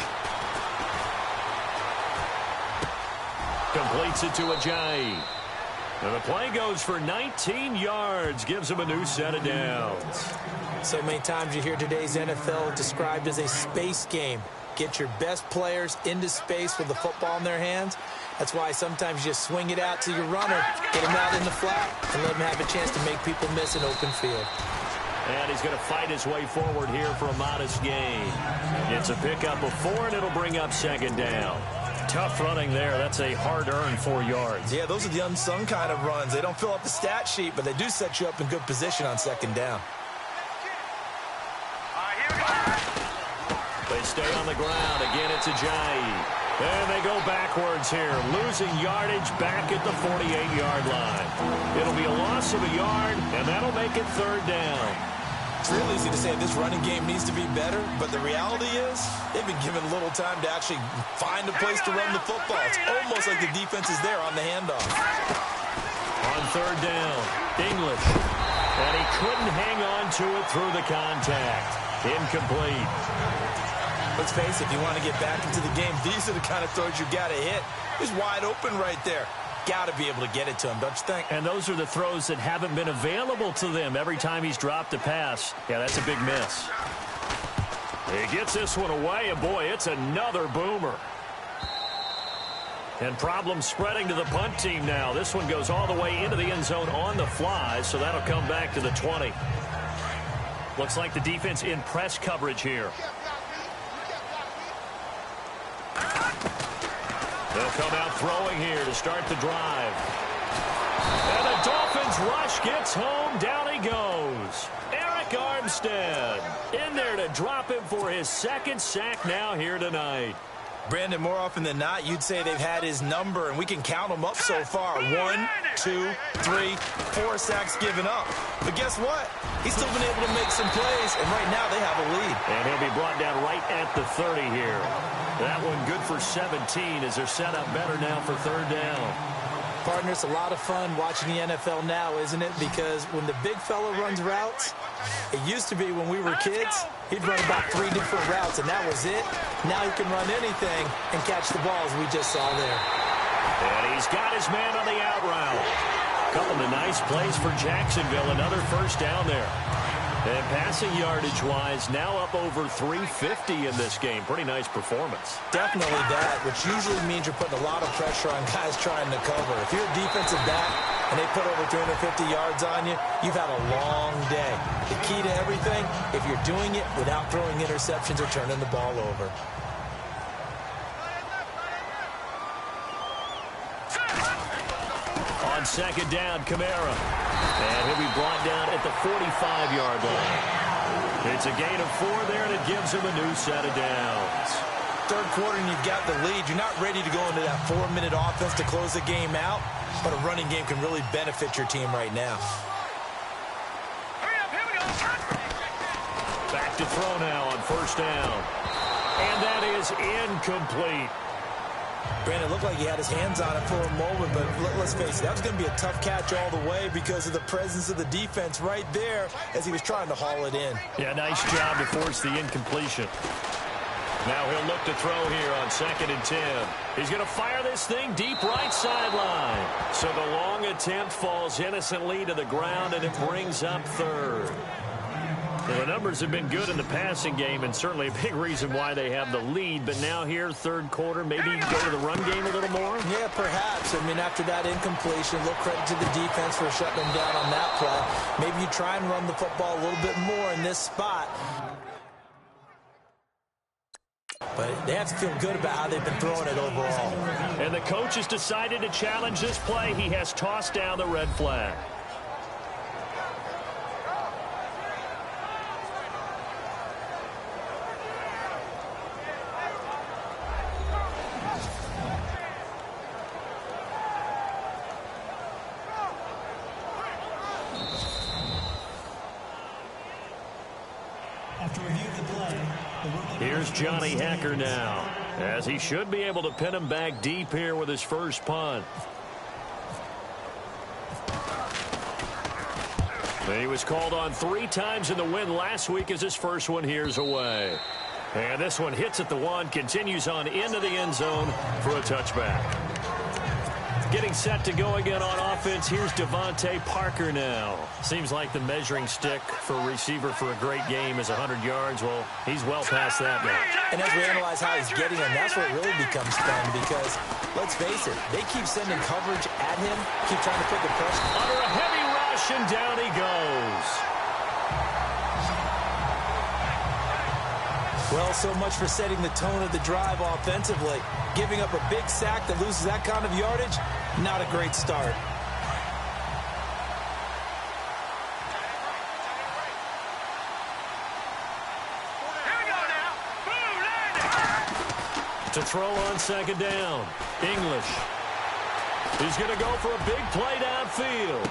Completes it to Ajayi. And the play goes for 19 yards, gives him a new set of downs. So many times you hear today's NFL described as a space game. Get your best players into space with the football in their hands. That's why sometimes you just swing it out to your runner, get him out in the flat, and let him have a chance to make people miss an open field. And he's going to fight his way forward here for a modest gain. It's a pickup of 4, and it'll bring up second down. Tough running there. That's a hard-earned 4 yards. Yeah, those are the unsung kind of runs. They don't fill up the stat sheet, but they do set you up in good position on second down. They stay on the ground. Again, it's Ajayi. And they go backwards here, losing yardage back at the 48-yard line. It'll be a loss of a yard, and that'll make it third down. It's real easy to say this running game needs to be better, but the reality is they've been given little time to actually find a place to run the football. It's almost like the defense is there on the handoff. On third down, English. And he couldn't hang on to it through the contact. Incomplete. Let's face it, if you want to get back into the game, these are the kind of throws you got to hit. He's wide open right there. Got to be able to get it to him, don't you think? And those are the throws that haven't been available to them every time he's dropped a pass. Yeah, that's a big miss. He gets this one away, and boy, it's another boomer. And problems spreading to the punt team now. This one goes all the way into the end zone on the fly, so that'll come back to the 20. Looks like the defense in press coverage here. They'll come out throwing here to start the drive. And the Dolphins rush gets home. Down he goes. Eric Armstead in there to drop him for his second sack now here tonight. Brandon, more often than not, you'd say they've had his number, and we can count them up so far. 1, 2, 3, 4 sacks given up. But guess what? He's still been able to make some plays, and right now they have a lead. And he'll be brought down right at the 30 here. That one good for 17 as they're set up better now for third down. Partner, it's a lot of fun watching the NFL now, isn't it? Because when the big fella runs routes, it used to be when we were kids, he'd run about 3 different routes, and that was it. Now he can run anything and catch the balls we just saw there. And he's got his man on the out route. Couple of nice plays for Jacksonville. Another first down there. And passing yardage-wise, now up over 350 in this game. Pretty nice performance. Definitely that, which usually means you're putting a lot of pressure on guys trying to cover. If you're a defensive back and they put over 350 yards on you, you've had a long day. The key to everything, if you're doing it without throwing interceptions or turning the ball over. On second down, Kamara. And he'll be brought down at the 45-yard line. It's a gain of 4 there, and it gives him a new set of downs. Third quarter, and you've got the lead. You're not ready to go into that 4-minute offense to close the game out, but a running game can really benefit your team right now. Back to throw now on first down. And that is incomplete. Brandon, looked like he had his hands on it for a moment, but let's face it, that was going to be a tough catch all the way because of the presence of the defense right there as he was trying to haul it in. Yeah, nice job to force the incompletion. Now he'll look to throw here on 2nd and 10. He's going to fire this thing deep right sideline. So the long attempt falls innocently to the ground, and it brings up third. Well, the numbers have been good in the passing game, and certainly a big reason why they have the lead. But now here, third quarter, maybe go to the run game a little more? Yeah, perhaps. I mean, after that incompletion, a little credit to the defense for shutting them down on that play. Maybe you try and run the football a little bit more in this spot. But they have to feel good about how they've been throwing it overall. And the coach has decided to challenge this play. He has tossed down the red flag. Here's Johnny Hacker now, as he should be able to pin him back deep here with his first punt. He was called on 3 times in the win last week as his first one here's away. And this one hits at the 1, continues on into the end zone for a touchback. Getting set to go again on offense, here's Devontae Parker now. Seems like the measuring stick for a receiver for a great game is 100 yards. Well, he's well past that now. And as we analyze how he's getting them, that's where it really becomes fun because, let's face it, they keep sending coverage at him, keep trying to put the pressure. Under a heavy rush, and down he goes. Well, so much for setting the tone of the drive offensively. Giving up a big sack that loses that kind of yardage, not a great start. To throw on second down, English. He's going to go for a big play downfield.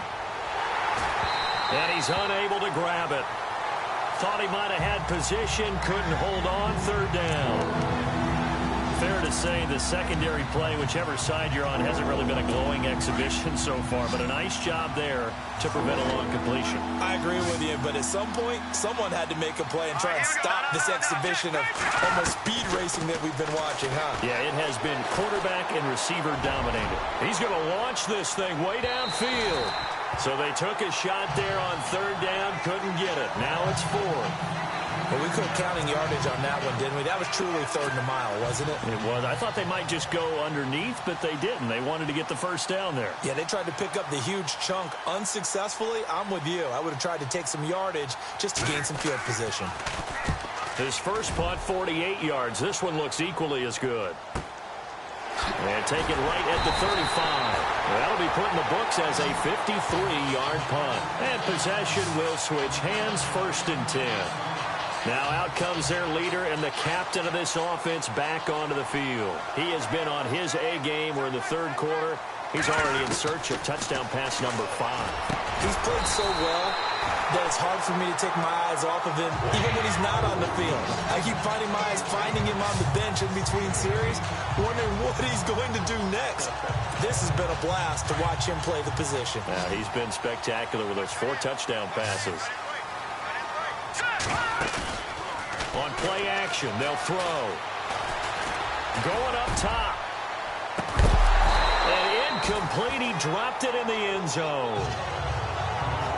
And he's unable to grab it. Thought he might have had position, couldn't hold on, third down. Fair to say the secondary play, whichever side you're on, hasn't really been a glowing exhibition so far, but a nice job there to prevent a long completion. I agree with you, but at some point, someone had to make a play and try and stop this exhibition of almost speed racing that we've been watching, huh? Yeah, it has been quarterback and receiver dominated. He's going to launch this thing way downfield. So they took a shot there on third down, couldn't get it. Now it's fourth. Well, we quit counting yardage on that one, didn't we? That was truly third and a mile, wasn't it? It was. I thought they might just go underneath, but they didn't. They wanted to get the first down there. Yeah, they tried to pick up the huge chunk unsuccessfully. I'm with you. I would have tried to take some yardage just to gain some field position. His first punt, 48 yards. This one looks equally as good. And take it right at the 35. That'll be put in the books as a 53-yard punt. And possession will switch hands, first and 10. Now out comes their leader and the captain of this offense back onto the field. He has been on his A game. We're in the third quarter. He's already in search of touchdown pass number 5. He's played so well that it's hard for me to take my eyes off of him, even when he's not on the field. I keep finding my eyes finding him on the bench in between series, wondering what he's going to do next. This has been a blast to watch him play the position. Yeah, he's been spectacular with those 4 touchdown passes. On play action, they'll throw. Going up top. And incomplete. He dropped it in the end zone.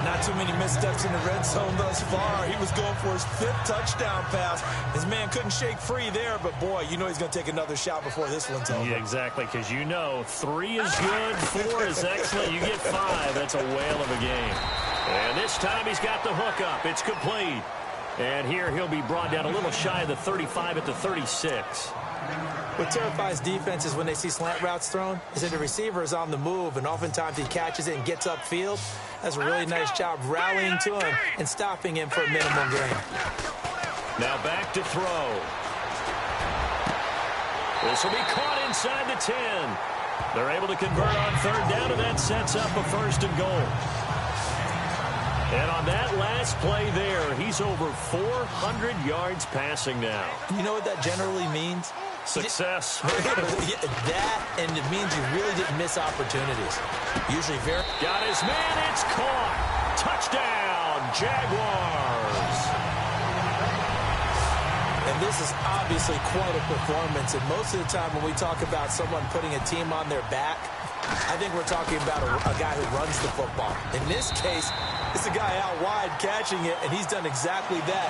Not too many missteps in the red zone thus far. He was going for his 5th touchdown pass. His man couldn't shake free there, but boy, you know he's going to take another shot before this one's over. Yeah, exactly, because you know 3 is good, 4 is excellent. You get 5. That's a whale of a game. And this time he's got the hook up. It's complete. And here he'll be brought down a little shy of the 35 at the 36. What terrifies defenses when they see slant routes thrown is that the receiver is on the move, and oftentimes he catches it and gets upfield. That's a really nice job rallying to him and stopping him for a minimum gain. Now back to throw. This will be caught inside the 10. They're able to convert on third down, and that sets up a first and goal. And on that last play there, he's over 400 yards passing now. You know what that generally means? Success. That, and it means you really didn't miss opportunities. Usually very... Got his man, it's caught. Touchdown, Jaguars. And this is obviously quite a performance. And most of the time when we talk about someone putting a team on their back, I think we're talking about a guy who runs the football. In this case, it's a guy out wide catching it, and he's done exactly that,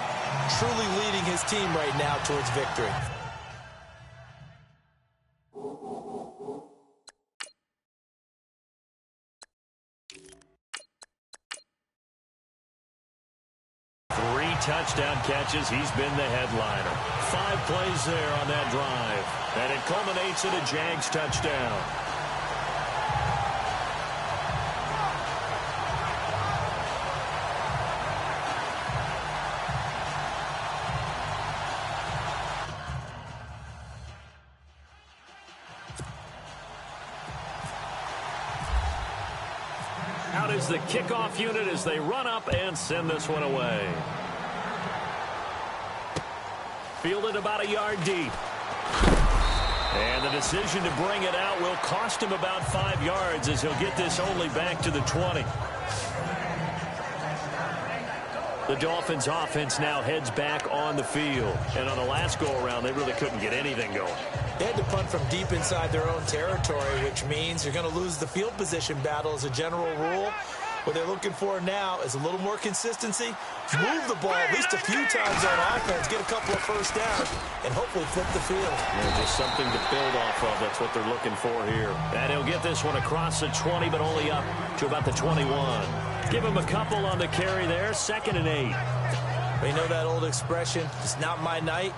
truly leading his team right now towards victory. Touchdown catches. He's been the headliner. 5 plays there on that drive. And it culminates in a Jags touchdown. Out is the kickoff unit as they run up and send this one away. Fielded about a yard deep. And the decision to bring it out will cost him about 5 yards as he'll get this only back to the 20. The Dolphins offense now heads back on the field. And on the last go-around, they really couldn't get anything going. They had to punt from deep inside their own territory, which means you're going to lose the field position battle as a general rule. What they're looking for now is a little more consistency, move the ball at least a few times on offense, get a couple of first downs, and hopefully flip the field. Yeah, just something to build off of. That's what they're looking for here. And he'll get this one across the 20, but only up to about the 21. Give him a couple on the carry there, 2nd and 8. But you know that old expression, it's not my night?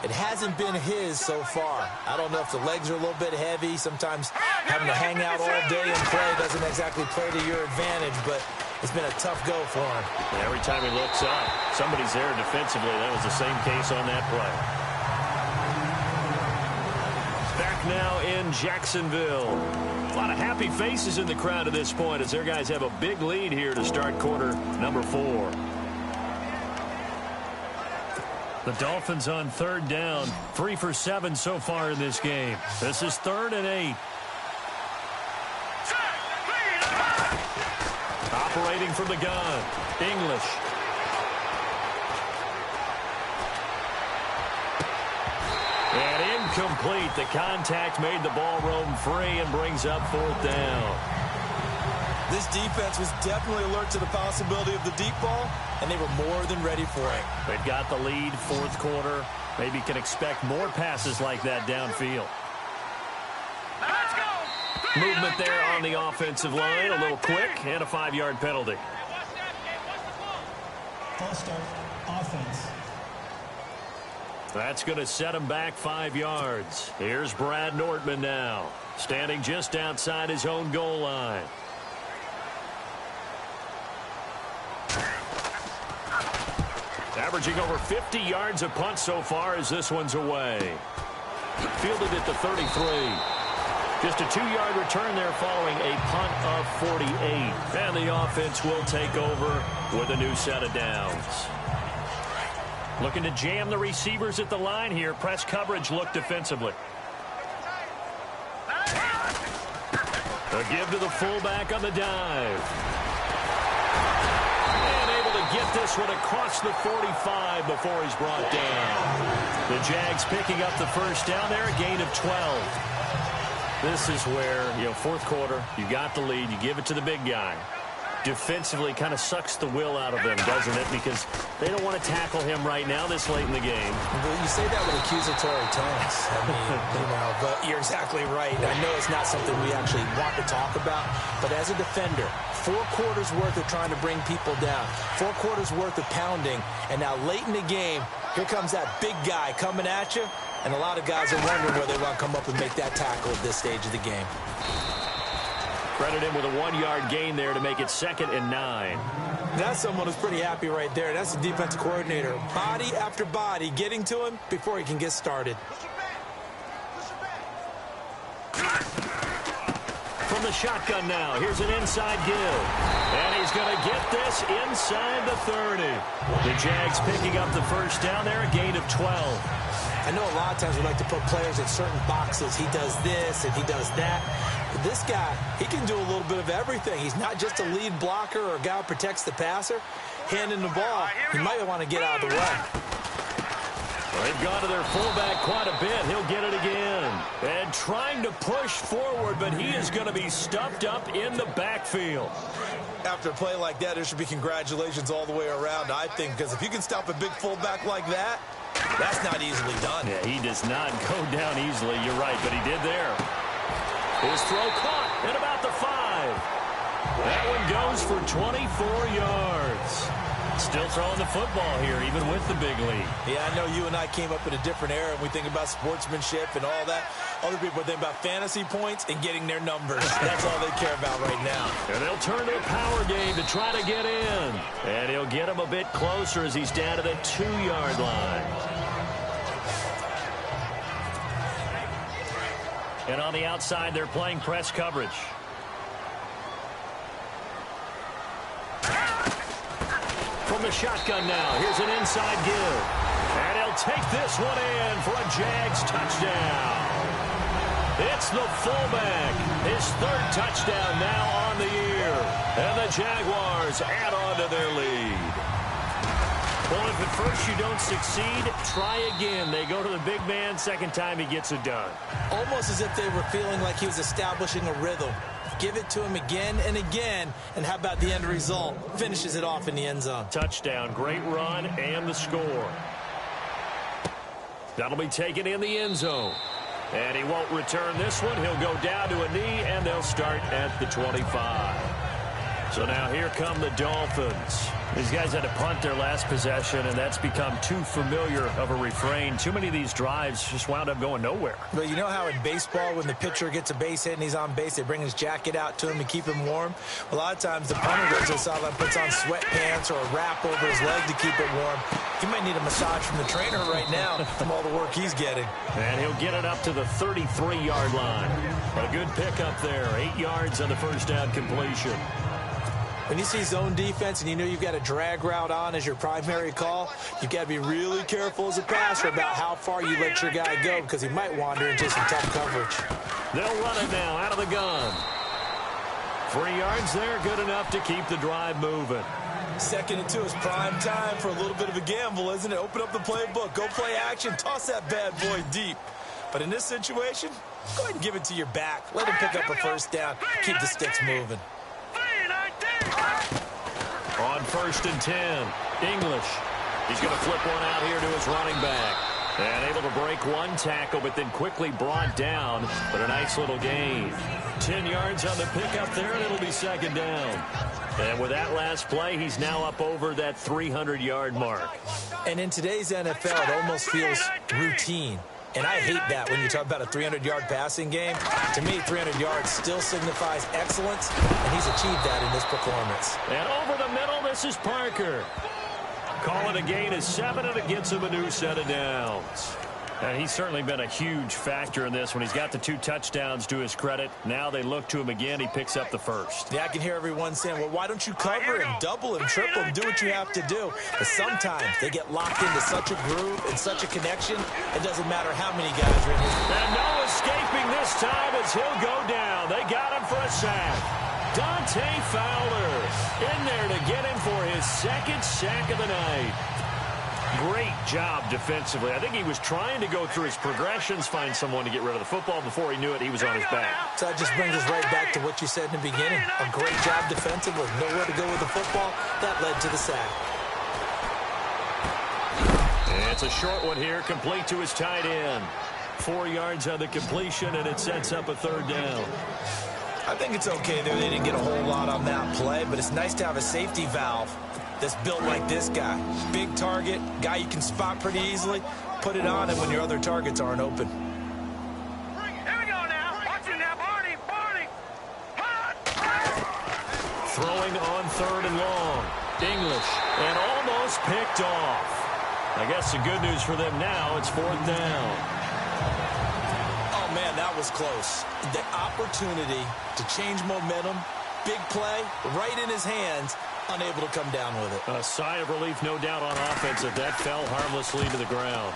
It hasn't been his so far. I don't know if the legs are a little bit heavy. Sometimes having to hang out all day and play doesn't exactly play to your advantage, but it's been a tough go for him. And every time he looks up, somebody's there defensively. That was the same case on that play. Back now in Jacksonville. A lot of happy faces in the crowd at this point as their guys have a big lead here to start quarter number 4. The Dolphins on third down, 3 for 7 so far in this game. This is 3rd and 8. Operating from the gun, English. And incomplete. The contact made the ball roam free and brings up 4th down. This defense was definitely alert to the possibility of the deep ball, and they were more than ready for it. They've got the lead, 4th quarter. Maybe can expect more passes like that downfield. Let's go. Movement there on the offensive line, a little quick, and a 5-yard penalty. False start, offense. That's going to set him back 5 yards. Here's Brad Nortman now, standing just outside his own goal line. Averaging over 50 yards a punt so far as this one's away. Fielded at the 33. Just a 2-yard return there following a punt of 48. And the offense will take over with a new set of downs. Looking to jam the receivers at the line here. Press coverage look defensively. A give to the fullback on the dive. Get this one across the 45 before he's brought down. The Jags picking up the first down there, a gain of 12. This is where, 4th quarter, you got the lead, you give it to the big guy. Defensively kind of sucks the will out of them, doesn't it? Because they don't want to tackle him right now this late in the game. Well, you say that with accusatory tones. I mean, but you're exactly right. I know it's not something we actually want to talk about, but as a defender, 4 quarters worth of trying to bring people down, 4 quarters worth of pounding, and now late in the game, here comes that big guy coming at you, and a lot of guys are wondering whether they want to come up and make that tackle at this stage of the game. Credit him with a 1-yard gain there to make it 2nd and 9. That's someone who's pretty happy right there. That's the defensive coordinator. Body after body getting to him before he can get started. From the shotgun now, here's an inside give. And he's going to get this inside the 30. The Jags picking up the first down there, a gain of 12. I know a lot of times we like to put players in certain boxes. He does this and he does that. But this guy, he can do a little bit of everything. He's not just a lead blocker or a guy who protects the passer. Handing the ball, he might want to get out of the way. Well, they've gone to their fullback quite a bit. He'll get it again. And trying to push forward, but he is going to be stuffed up in the backfield. After a play like that, there should be congratulations all the way around, I think, because if you can stop a big fullback like that, that's not easily done. Yeah, he does not go down easily. You're right, but he did there. His throw caught at about the 5. That one goes for 24 yards. Still throwing the football here, even with the big lead. Yeah, I know you and I came up in a different era, and we think about sportsmanship and all that. Other people think about fantasy points and getting their numbers. That's all they care about right now. And they'll turn to a power game to try to get in. And he'll get him a bit closer as he's down to the 2-yard line. And on the outside, they're playing press coverage. From the shotgun now, here's an inside give. And he'll take this one in for a Jags touchdown. It's the fullback. His 3rd touchdown now on the year. And the Jaguars add on to their lead. Well, if at first you don't succeed, try again. They go to the big man. 2nd time he gets it done. Almost as if they were feeling like he was establishing a rhythm. Give it to him again and again, and how about the end result? Finishes it off in the end zone. Touchdown, great run, and the score. That'll be taken in the end zone. And he won't return this one. He'll go down to a knee, and they'll start at the 25. So now here come the Dolphins. These guys had to punt their last possession, and that's become too familiar of a refrain. Too many of these drives just wound up going nowhere. But you know how in baseball, when the pitcher gets a base hit and he's on base, they bring his jacket out to him and keep him warm? A lot of times the punter goes to the sideline, puts on sweatpants or a wrap over his leg to keep it warm. He might need a massage from the trainer right now from all the work he's getting. And he'll get it up to the 33-yard line. A good pickup there. 8 yards on the first down completion. When you see zone defense and you know you've got a drag route on as your primary call, you've got to be really careful as a passer about how far you let your guy go because he might wander into some tough coverage. They'll run it now out of the gun. 3 yards there, good enough to keep the drive moving. 2nd and 2 is prime time for a little bit of a gamble, isn't it? Open up the playbook, go play action, toss that bad boy deep. But in this situation, go ahead and give it to your back. Let him pick up a first down, keep the sticks moving. On 1st and 10, English. He's going to flip one out here to his running back. And able to break one tackle, but then quickly brought down. But a nice little gain. 10 yards on the pickup there, and it'll be 2nd down. And with that last play, he's now up over that 300-yard mark. And in today's NFL, it almost feels routine. And I hate that when you talk about a 300-yard passing game. To me, 300 yards still signifies excellence, and he's achieved that in this performance. And over the middle, this is Parker. Call it a gain of 7, and it gets him a new set of downs. And he's certainly been a huge factor in this when he's got the 2 touchdowns to his credit. Now they look to him again. He picks up the first. Yeah, I can hear everyone saying, well, why don't you cover him, double him, triple him, do what you have to do. But sometimes they get locked into such a groove and such a connection, it doesn't matter how many guys are in his. And no escaping this time as he'll go down. They got him for a sack. Dante Fowler in there to get him for his 2nd sack of the night. Great job defensively. I think he was trying to go through his progressions, find someone to get rid of the football. Before he knew it, he was on his back. So that just brings us right back to what you said in the beginning. A great job defensively. Nowhere to go with the football. That led to the sack. And it's a short one here, complete to his tight end. 4 yards on the completion, and it sets up a 3rd down. I think it's okay there. They didn't get a whole lot on that play, but it's nice to have a safety valve that's built like this guy. Big target, guy you can spot pretty easily. Put it on him when your other targets aren't open. Here we go now. Watch it now, Barney. Throwing on 3rd and long. English, and almost picked off. I guess the good news for them now, it's 4th down. Oh, man, that was close. The opportunity to change momentum, big play, right in his hands, unable to come down with it. A sigh of relief, no doubt, on offense if that fell harmlessly to the ground.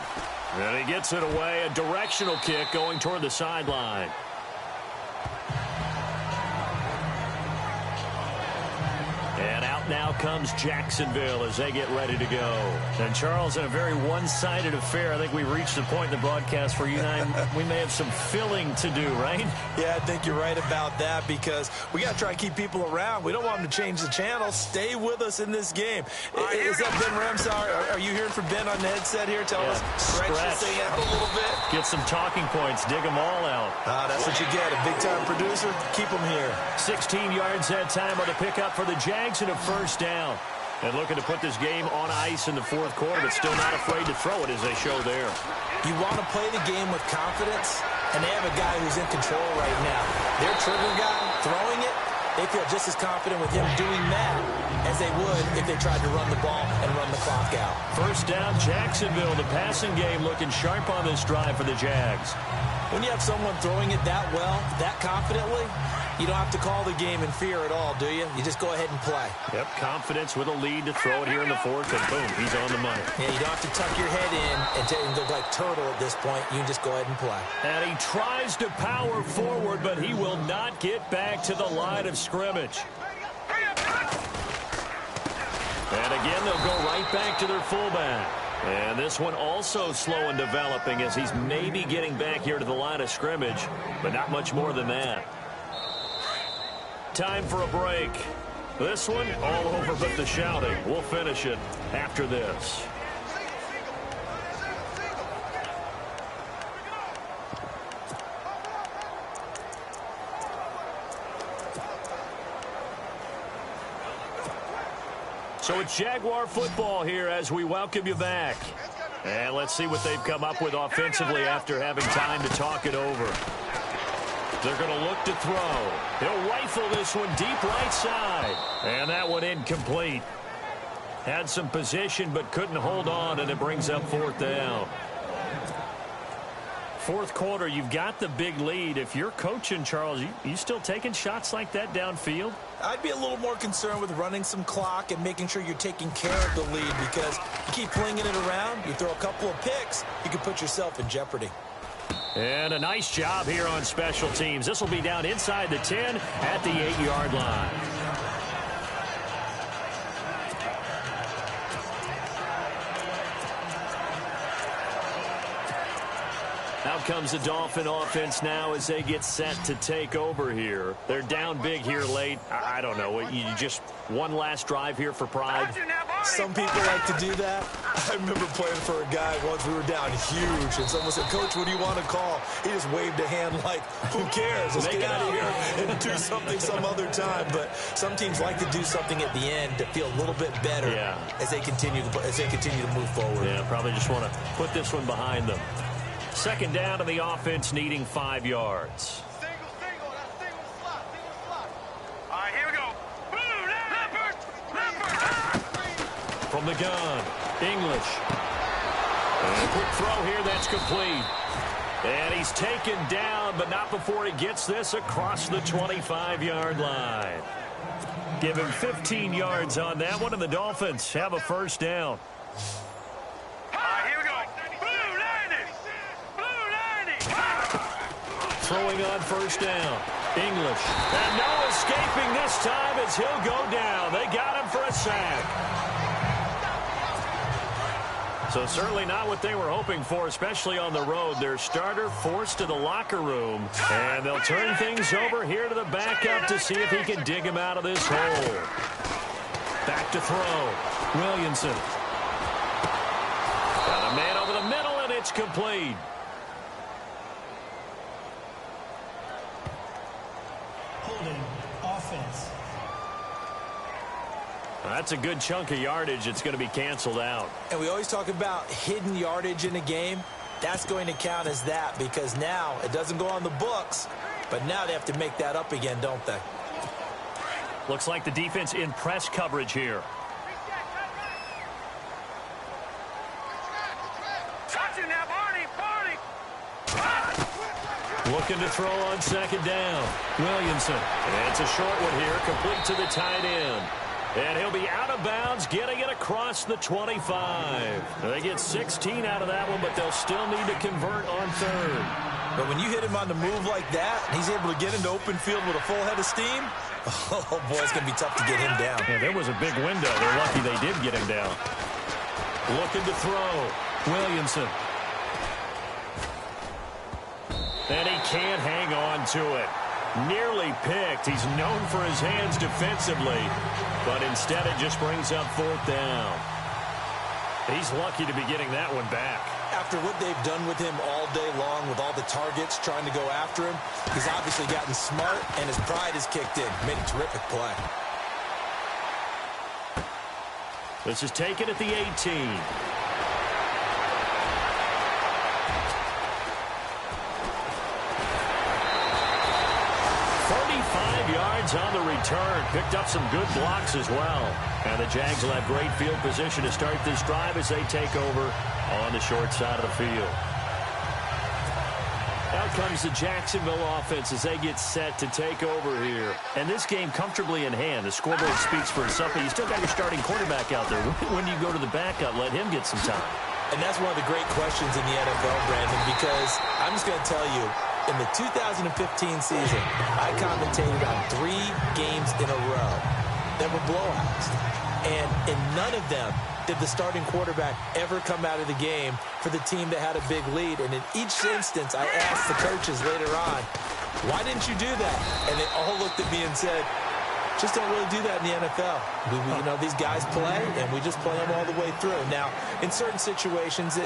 And he gets it away, a directional kick going toward the sideline. And out now comes Jacksonville as they get ready to go. And Charles, in a very one-sided affair, I think we reached the point in the broadcast where you and I, we may have some filling to do, right? Yeah, I think you're right about that because we got to try to keep people around. We don't want them to change the channel. Stay with us in this game. Is that Ben Ramsar? Are you hearing from Ben on the headset here? Tell us, stretch this thing out a little bit. Get some talking points. Dig them all out. That's what you get. A big-time producer. Keep them here. 16 yards that time on the pickup for the Jags and a 1st down. And looking to put this game on ice in the 4th quarter, but still not afraid to throw it as they show there. You want to play the game with confidence, and they have a guy who's in control right now. Their trigger guy throwing it, they feel just as confident with him doing that as they would if they tried to run the ball and run the clock out. 1st down, Jacksonville. The passing game looking sharp on this drive for the Jags. When you have someone throwing it that well, that confidently, you don't have to call the game in fear at all, do you? You just go ahead and play. Yep, confidence with a lead to throw it here in the 4th, and boom, he's on the money. Yeah, you don't have to tuck your head in and go like turtle at this point. You can just go ahead and play. And he tries to power forward, but he will not get back to the line of scrimmage. And again, they'll go right back to their fullback. And this one also slow and developing as he's maybe getting back here to the line of scrimmage, but not much more than that. Time for a break. This one all over but the shouting. We'll finish it after this. So it's Jaguar football here as we welcome you back. And let's see what they've come up with offensively after having time to talk it over. They're going to look to throw. He'll rifle this one deep right side. And that one incomplete. Had some position but couldn't hold on, and it brings up 4th down. 4th quarter, you've got the big lead. If you're coaching, Charles, you still taking shots like that downfield? I'd be a little more concerned with running some clock and making sure you're taking care of the lead, because you keep flinging it around, you throw a couple of picks, you can put yourself in jeopardy. And a nice job here on special teams. This will be down inside the 10 at the 8-yard line. Out comes the Dolphin offense now as they get set to take over here. They're down big here late. I don't know. You just one last drive here for pride? Some people like to do that. I remember playing for a guy once. We were down huge, and someone said, "Coach, what do you want to call?" He just waved a hand like, "Who cares? Let's get out of here and do something some other time." But some teams like to do something at the end to feel a little bit better as they continue to move forward. Yeah, probably just want to put this one behind them. Second down to the offense, needing 5 yards. Single, that's single slot. All right, here we go. Leopard. From the gun, English. And a quick throw here, that's complete. And he's taken down, but not before he gets this across the 25-yard line. Give him 15 yards on that one, and the Dolphins have a first down. Throwing on first down. English. And no escaping this time as he'll go down. They got him for a sack. So certainly not what they were hoping for, especially on the road. Their starter forced to the locker room. And they'll turn things over here to the backup to see if he can dig him out of this hole. Back to throw. Williamson. Got a man over the middle, and it's complete. Offense. That's a good chunk of yardage. It's going to be canceled out. And we always talk about hidden yardage in a game. That's going to count as that, because now it doesn't go on the books, but now they have to make that up again, don't they? Looks like the defense in press coverage here. Looking to throw on second down. Williamson. And it's a short one here, complete to the tight end. And he'll be out of bounds, getting it across the 25. They get 16 out of that one, but they'll still need to convert on third. But when you hit him on the move like that, and he's able to get into open field with a full head of steam, oh boy, it's going to be tough to get him down. Yeah, there was a big window. They're lucky they did get him down. Looking to throw. Williamson. And he can't hang on to it. Nearly picked. He's known for his hands defensively, but instead it just brings up fourth down. He's lucky to be getting that one back. After what they've done with him all day long, with all the targets trying to go after him, he's obviously gotten smart, and his pride has kicked in. Made a terrific play. This is taken at the 18. 35 yards on the return. Picked up some good blocks as well. And the Jags will have great field position to start this drive as they take over on the short side of the field. Out comes the Jacksonville offense as they get set to take over here. And this game comfortably in hand. The scoreboard speaks for itself, but you still got your starting quarterback out there. When do you go to the backup? Let him get some time. And that's one of the great questions in the NFL, Brandon, because I'm just going to tell you, in the 2015 season, I commentated on 3 games in a row that were blowouts. And in none of them did the starting quarterback ever come out of the game for the team that had a big lead. And in each instance, I asked the coaches later on, why didn't you do that? And they all looked at me and said, just don't really do that in the NFL. You know, these guys play, and we just play them all the way through. Now, in certain situations,